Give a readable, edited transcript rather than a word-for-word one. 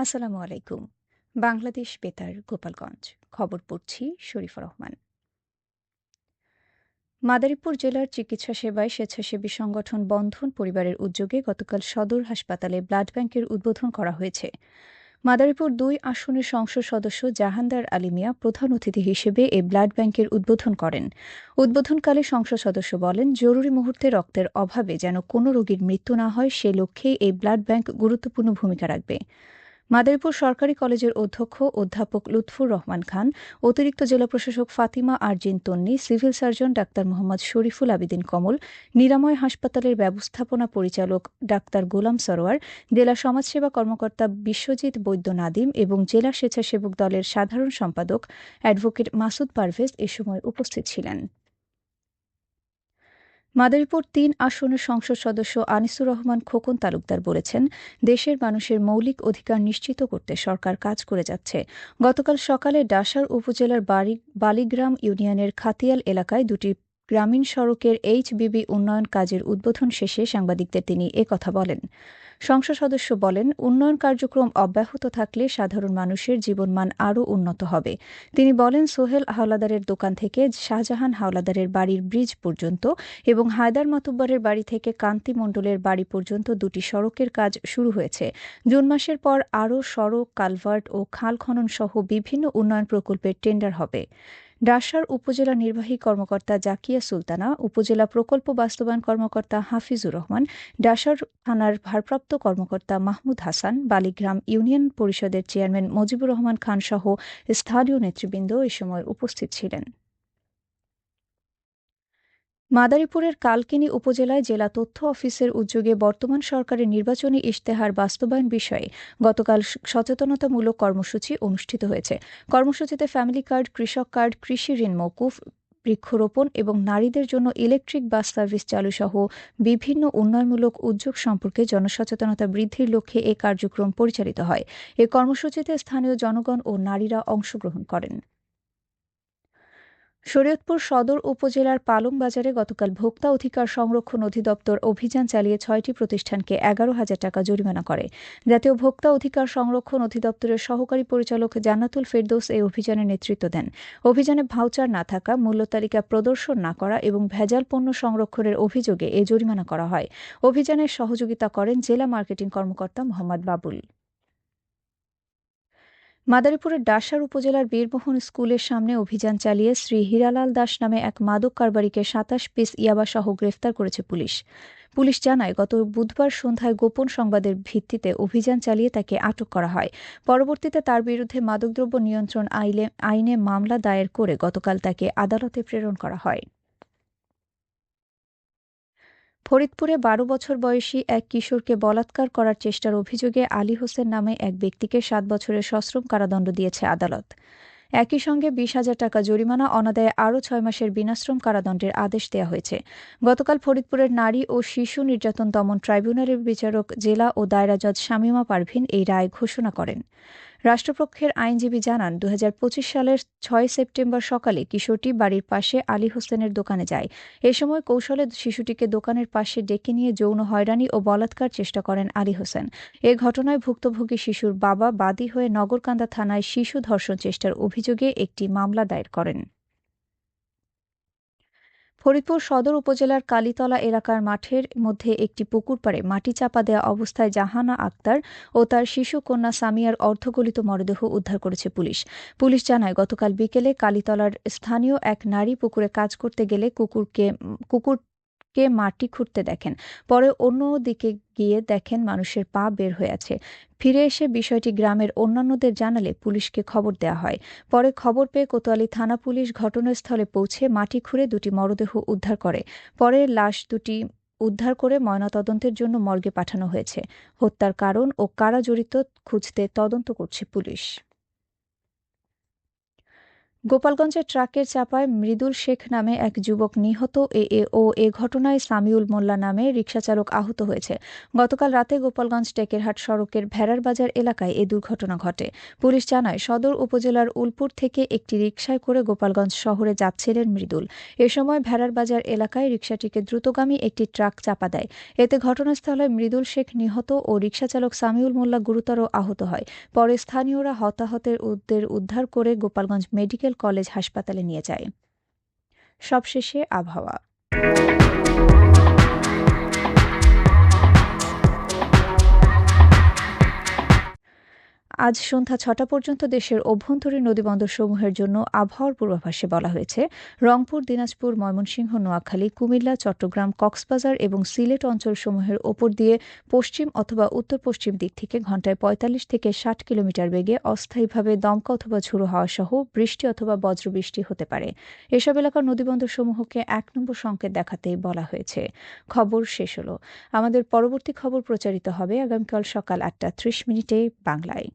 আসসালামু আলাইকুম। বাংলাদেশ বেতার গোপালগঞ্জ। খবর পড়ছি শরীফা রহমান। মাদারীপুর জেলার চিকিৎসা সেবায় স্বেচ্ছাসেবী সংগঠন বন্ধন পরিবারের উদ্যোগে গতকাল সদর হাসপাতালে ব্লাড ব্যাংকের উদ্বোধন করা হয়েছে। মাদারীপুর ২ আসনের সংসদ সদস্য জাহানদার আলী মিয়া প্রধান অতিথি হিসেবে এই ব্লাড ব্যাংকের উদ্বোধন করেন। উদ্বোধনকালে সংসদ সদস্য বলেন, জরুরি মুহূর্তে রক্তের অভাবে যেন কোনো রোগীর মৃত্যু না হয় সে লক্ষ্যেই এই ব্লাড ব্যাংক গুরুত্বপূর্ণ ভূমিকা রাখবে। মাদারীপুর সরকারি কলেজের অধ্যক্ষ অধ্যাপক লুৎফুর রহমান খান, অতিরিক্ত জেলা প্রশাসক ফাতিমা আরজিন তন্নি, সিভিল সার্জন ডাক্তার মোহাম্মদ শরীফুল আবেদিন কমল, নিরাময় হাসপাতালের ব্যবস্থাপনা পরিচালক ডাক্তার গোলাম সরোয়ার, জেলা সমাজসেবা কর্মকর্তা বিশ্বজিৎ বৈদ্য নাদিম এবং জেলা স্বেচ্ছাসেবক দলের সাধারণ সম্পাদক অ্যাডভোকেট মাসুদ পারভেজ এ সময় উপস্থিত ছিলেন। মাদারীপুর ৩ আসনের সংসদ সদস্য আনিসুর রহমান খোকন তালুকদার বলেছেন, দেশের মানুষের মৌলিক অধিকার নিশ্চিত করতে সরকার কাজ করে যাচ্ছে। গতকাল সকালে ডাসার উপজেলার বালিগ্রাম ইউনিয়নের খাতিয়াল এলাকায় দুটি গ্রামীণ সড়কের এইচবিবি উন্নয়ন কাজের উদ্বোধন শেষে সাংবাদিকদের তিনি একথা বলেন। সংসদ সদস্য বলেন, উন্নয়ন কার্যক্রম অব্যাহত থাকলে সাধারণ মানুষের জীবনমান আরও উন্নত হবে। তিনি বলেন, সোহেল হাওলাদারের দোকান থেকে শাহজাহান হাওলাদারের বাড়ির ব্রিজ পর্যন্ত এবং হায়দার মাতুব্বরের বাড়ি থেকে কান্তি মণ্ডলের বাড়ি পর্যন্ত দুটি সড়কের কাজ শুরু হয়েছে। জুন মাসের পর আরও সড়ক, কালভার্ট ও খাল খনন সহ বিভিন্ন উন্নয়ন প্রকল্পের টেন্ডার হবে। ডাসার উপজেলা নির্বাহী কর্মকর্তা জাকিয়া সুলতানা, উপজেলা প্রকল্প বাস্তবায়ন কর্মকর্তা হাফিজুর রহমান, ডাসার থানার ভারপ্রাপ্ত কর্মকর্তা মাহমুদ হাসান, বালিগ্রাম ইউনিয়ন পরিষদের চেয়ারম্যান মজিবুর রহমান খান সহ স্থানীয় নেতৃবৃন্দ এ সময় উপস্থিত ছিলেন। মাদারীপুরের কালকিনি উপজেলায় জেলা তথ্য অফিসের উদ্যোগে বর্তমান সরকারের নির্বাচনী ইশতেহার বাস্তবায়ন বিষয়ে গতকাল সচেতনতামূলক কর্মসূচি অনুষ্ঠিত হয়েছে। কর্মসূচিতে ফ্যামিলি কার্ড, কৃষক কার্ড, কৃষি ঋণ মওকুফ, বৃক্ষরোপণ এবং নারীদের জন্য ইলেকট্রিক বাস সার্ভিস চালু সহ বিভিন্ন উন্নয়নমূলক উদ্যোগ সম্পর্কে জনসচেতনতা বৃদ্ধির লক্ষ্যে এ কার্যক্রম পরিচালিত হয়। এ কর্মসূচিতে স্থানীয় জনগণ ও নারীরা অংশগ্রহণ করেন। শরীয়তপুর সদর উপজেলার পালং বাজারে গতকাল ভোক্তা অধিকার সংরক্ষণ অধিদপ্তর অভিযান চালিয়ে ৬টি প্রতিষ্ঠানকে ১১,০০০ টাকা জরিমানা করে। জাতীয় ভোক্তা অধিকার সংরক্ষণ অধিদপ্তরের সহকারী পরিচালক জান্নাতুল ফেরদৌস এই অভিযানে নেতৃত্ব দেন। অভিযানে ভাউচার না থাকা, মূল্য তালিকা প্রদর্শন না করা এবং ভেজাল পণ্য সংরক্ষণের অভিযোগে এ জরিমানা করা হয়। অভিযানে সহযোগিতা করেন জেলা মার্কেটিং কর্মকর্তা মোহাম্মদ বাবুল। মাদারীপুরের ডাসার উপজেলার বীরমোহন স্কুলের সামনে অভিযান চালিয়ে শ্রী হীরালাল দাস নামে এক মাদক কারবারিকে ২৭ পিস ইয়াবাসহ গ্রেফতার করেছে পুলিশ। পুলিশ জানায়, গত বুধবার সন্ধ্যায় গোপন সংবাদের ভিত্তিতে অভিযান চালিয়ে তাকে আটক করা হয়। পরবর্তীতে তার বিরুদ্ধে মাদকদ্রব্য নিয়ন্ত্রণ আইনে মামলা দায়ের করে গতকাল তাকে আদালতে প্রেরণ করা হয়। ফরিদপুরে ১২ বছর বয়সী এক কিশোরকে বলাৎকার করার চেষ্টার অভিযোগে আলী হোসেন নামে এক ব্যক্তিকে ৭ বছরের সশ্রম কারাদণ্ড দিয়েছে আদালত। একই সঙ্গে ২০,০০০ টাকা জরিমানা, অনাদায়ে আরও ৬ মাসের বিনাশ্রম কারাদণ্ডের আদেশ দেওয়া হয়েছে। গতকাল ফরিদপুরের নারী ও শিশু নির্যাতন দমন ট্রাইব্যুনালের বিচারক জেলা ও দায়রা জজ শামীমা পারভীন এই রায় ঘোষণা করেন। রাষ্ট্রপক্ষের আইনজীবী জানান, ২০২৫ সালের ৬ সেপ্টেম্বর সকালে কিশোরটি বাড়ির পাশে আলী হোসেনের দোকানে যায়। এ সময় কৌশলে শিশুটিকে দোকানের পাশে ডেকে নিয়ে যৌন হয়রানি ও বলাৎকার চেষ্টা করেন আলী হোসেন। এ ঘটনায় ভুক্তভোগী শিশুর বাবা বাদী হয়ে নগরকান্দা থানায় শিশু ধর্ষণ চেষ্টার অভিযোগে একটি মামলা দায়ের করেন। ফরিদপুর সদর উপজেলার কালীতলা এলাকার মাঠের মধ্যে একটি পুকুর পাড়ে মাটি চাপা দেওয়া অবস্থায় জাহানা আক্তার ও তার শিশু কন্যা সামিয়ার অর্ধগলিত মরদেহ উদ্ধার করেছে পুলিশ। পুলিশ জানায়, গতকাল বিকেলে কালীতলার স্থানীয় এক নারী পুকুরে কাজ করতে গেলে কুকুরকে মাটি খুঁড়তে দেখেন। পরে অন্য দিকে গিয়ে দেখেন মানুষের পা বের হয়ে আছে। ফিরে এসে বিষয়টি গ্রামের অন্যান্যদের জানালে পুলিশকে খবর দেওয়া হয়। পরে খবর পেয়ে কোতোয়ালি থানা পুলিশ ঘটনাস্থলে পৌঁছে মাটি খুঁড়ে দুটি মরদেহ উদ্ধার করে। পরে লাশ দুটি উদ্ধার করে ময়নাতদন্তের জন্য মর্গে পাঠানো হয়েছে। হত্যার কারণ ও কারা জড়িত খুঁজতে তদন্ত করছে পুলিশ। গোপালগঞ্জের ট্রাকের চাপায় মৃদুল শেখ নামে এক যুবক নিহত এ ঘটনায় সামিউল মোল্লা নামে রিকশাচালক আহত হয়েছে। গতকাল রাতে গোপালগঞ্জ টেকেরহাট সড়কের ভেড়ার বাজার এলাকায় এ দুর্ঘটনা ঘটে। পুলিশ জানায়, সদর উপজেলার উলপুর থেকে একটি রিকশায় করে গোপালগঞ্জ শহরে যাচ্ছিলেন মৃদুল। এ সময় ভেড়ার বাজার এলাকায় রিকশাটিকে দ্রুতগামী একটি ট্রাক চাপা দেয়। এতে ঘটনাস্থলে মৃদুল শেখ নিহত ও রিকশাচালক সামিউল মোল্লা গুরুতর আহত হয়। পরে স্থানীয়রা হতাহতের উদ্ধার করে গোপালগঞ্জ মেডিকেল কলেজ হাসপাতালে নিয়ে যায়। সবশেষে আবহাওয়া। আজ সন্ধ্যা ৬টা পর্যন্ত দেশের অভ্যন্তরীণ নদীবন্দরসমূহের জন্য আবহাওয়ার পূর্বাভাসে বলা হয়েছে, রংপুর, দিনাজপুর, ময়মনসিংহ, নোয়াখালী, কুমিল্লা, চট্টগ্রাম, কক্সবাজার এবং সিলেট অঞ্চলসমূহের ওপর দিয়ে পশ্চিম অথবা উত্তর পশ্চিম দিক থেকে ঘণ্টায় ৪৫ থেকে ৬০ কিলোমিটার বেগে অস্থায়ীভাবে দমকা অথবা ঝোড়ো হাওয়া সহ বৃষ্টি অথবা বজ্রবৃষ্টি হতে পারে। এসব এলাকার নদীবন্দরসমূহকে ১ নম্বর সংকেত দেখাতে বলা হয়েছে। খবর শেষ হলো। আমাদের পরবর্তী খবর প্রচারিত হবে আগামীকাল সকাল ৮টা ৩০ মিনিটে বাংলায়।